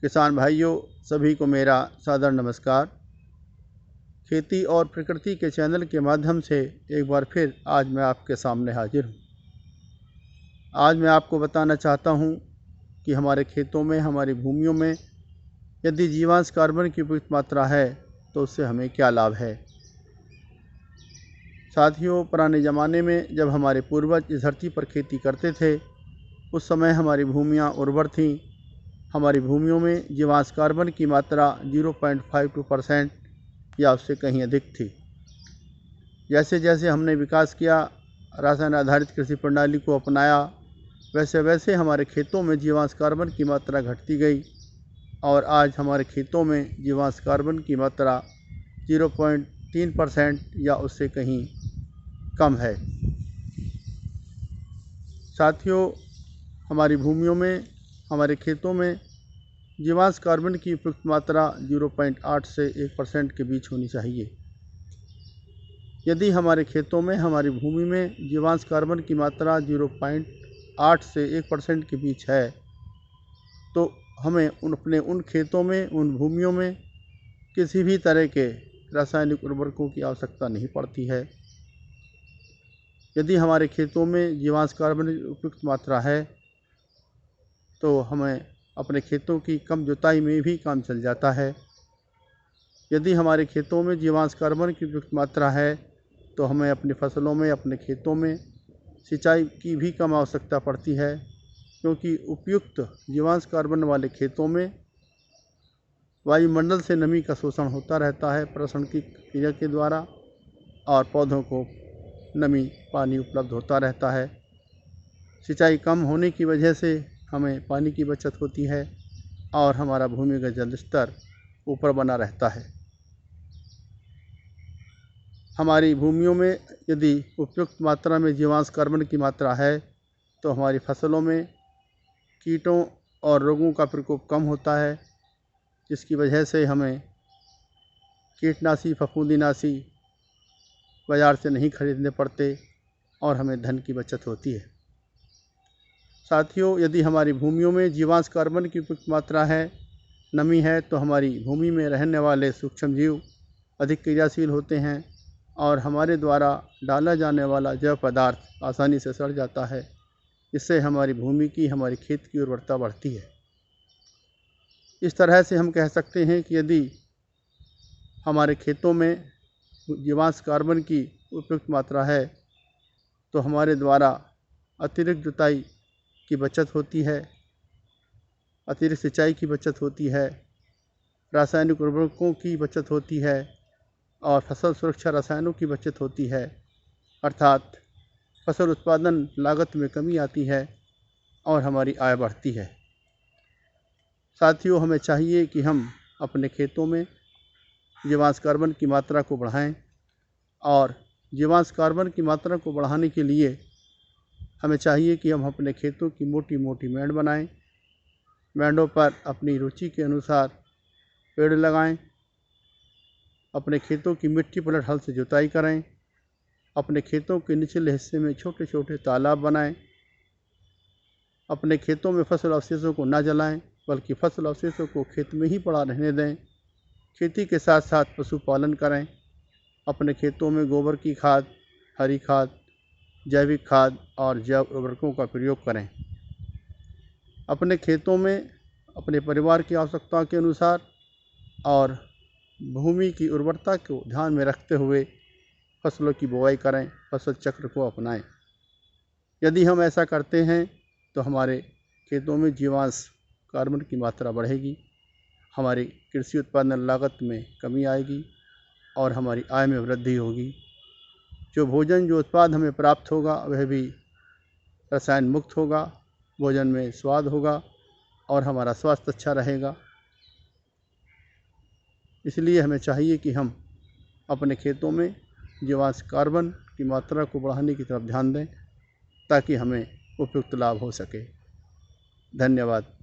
किसान भाइयों, सभी को मेरा सादर नमस्कार। खेती और प्रकृति के चैनल के माध्यम से एक बार फिर आज मैं आपके सामने हाजिर हूँ। आज मैं आपको बताना चाहता हूँ कि हमारे खेतों में, हमारी भूमियों में यदि जीवांश कार्बन की उपयुक्त मात्रा है तो उससे हमें क्या लाभ है। साथियों, पुराने ज़माने में जब हमारे पूर्वज इस धरती पर खेती करते थे, उस समय हमारी भूमियाँ उर्वर थीं। हमारी भूमियों में जीवांश कार्बन की मात्रा 0.52% या उससे कहीं अधिक थी। जैसे जैसे हमने विकास किया, रसायन आधारित कृषि प्रणाली को अपनाया, वैसे वैसे हमारे खेतों में जीवांश कार्बन की मात्रा घटती गई और आज हमारे खेतों में जीवांश कार्बन की मात्रा 0.3% या उससे कहीं कम है। साथियों, हमारी भूमियों में, हमारे खेतों में जीवांश कार्बन की उपयुक्त मात्रा 0.8 से 1% के बीच होनी चाहिए। यदि हमारे खेतों में, हमारी भूमि में जीवांश कार्बन की मात्रा 0.8 से 1% के बीच है तो हमें उन खेतों में, उन भूमियों में किसी भी तरह के रासायनिक उर्वरकों की आवश्यकता नहीं पड़ती है। यदि हमारे खेतों में जीवांश कार्बन की उपयुक्त मात्रा है तो हमें अपने खेतों की कम जुताई में भी काम चल जाता है। यदि हमारे खेतों में जीवांश कार्बन की उपयुक्त मात्रा है तो हमें अपनी फसलों में, अपने खेतों में सिंचाई की भी कम आवश्यकता पड़ती है, क्योंकि उपयुक्त जीवांश कार्बन वाले खेतों में वायुमंडल से नमी का शोषण होता रहता है प्रसरण की क्रिया के द्वारा, और पौधों को नमी, पानी उपलब्ध होता रहता है। सिंचाई कम होने की वजह से हमें पानी की बचत होती है और हमारा भूमिगत जल स्तर ऊपर बना रहता है। हमारी भूमियों में यदि उपयुक्त मात्रा में जीवांश कार्बन की मात्रा है तो हमारी फसलों में कीटों और रोगों का प्रकोप कम होता है, जिसकी वजह से हमें कीटनाशी, फफूंदीनाशी बाज़ार से नहीं खरीदने पड़ते और हमें धन की बचत होती है। साथियों, यदि हमारी भूमियों में जीवांश कार्बन की उपयुक्त मात्रा है, नमी है, तो हमारी भूमि में रहने वाले सूक्ष्म जीव अधिक क्रियाशील होते हैं और हमारे द्वारा डाला जाने वाला जैव पदार्थ आसानी से सड़ जाता है। इससे हमारी भूमि की, हमारी खेत की उर्वरता बढ़ती है। इस तरह से हम कह सकते हैं कि यदि हमारे खेतों में जीवांश कार्बन की उपयुक्त मात्रा है तो हमारे द्वारा अतिरिक्त जुताई की बचत होती है, अतिरिक्त सिंचाई की बचत होती है, रासायनिक उर्वरकों की बचत होती है और फसल सुरक्षा रसायनों की बचत होती है। अर्थात फसल उत्पादन लागत में कमी आती है और हमारी आय बढ़ती है। साथियों, हमें चाहिए कि हम अपने खेतों में जीवांश कार्बन की मात्रा को बढ़ाएं और जीवांश कार्बन की मात्रा को बढ़ाने के लिए हमें चाहिए कि हम अपने खेतों की मोटी मोटी मेड़ बनाएं, मेड़ों पर अपनी रुचि के अनुसार पेड़ लगाएं, अपने खेतों की मिट्टी पलट हल से जुताई करें, अपने खेतों के निचले हिस्से में छोटे छोटे तालाब बनाएं, अपने खेतों में फसल अवशेषों को न जलाएं बल्कि फसल अवशेषों को खेत में ही पड़ा रहने दें। खेती के साथ साथ पशुपालन करें। अपने खेतों में गोबर की खाद, हरी खाद, जैविक खाद और जैव उर्वरकों का प्रयोग करें। अपने खेतों में अपने परिवार की आवश्यकताओं के अनुसार और भूमि की उर्वरता को ध्यान में रखते हुए फसलों की बुआई करें, फसल चक्र को अपनाएं। यदि हम ऐसा करते हैं तो हमारे खेतों में जीवांश कार्बन की मात्रा बढ़ेगी, हमारी कृषि उत्पादन लागत में कमी आएगी और हमारी आय में वृद्धि होगी। जो भोजन, जो उत्पाद हमें प्राप्त होगा वह भी रसायन मुक्त होगा, भोजन में स्वाद होगा और हमारा स्वास्थ्य अच्छा रहेगा। इसलिए हमें चाहिए कि हम अपने खेतों में जीवांश कार्बन की मात्रा को बढ़ाने की तरफ ध्यान दें ताकि हमें उपयुक्त लाभ हो सके। धन्यवाद।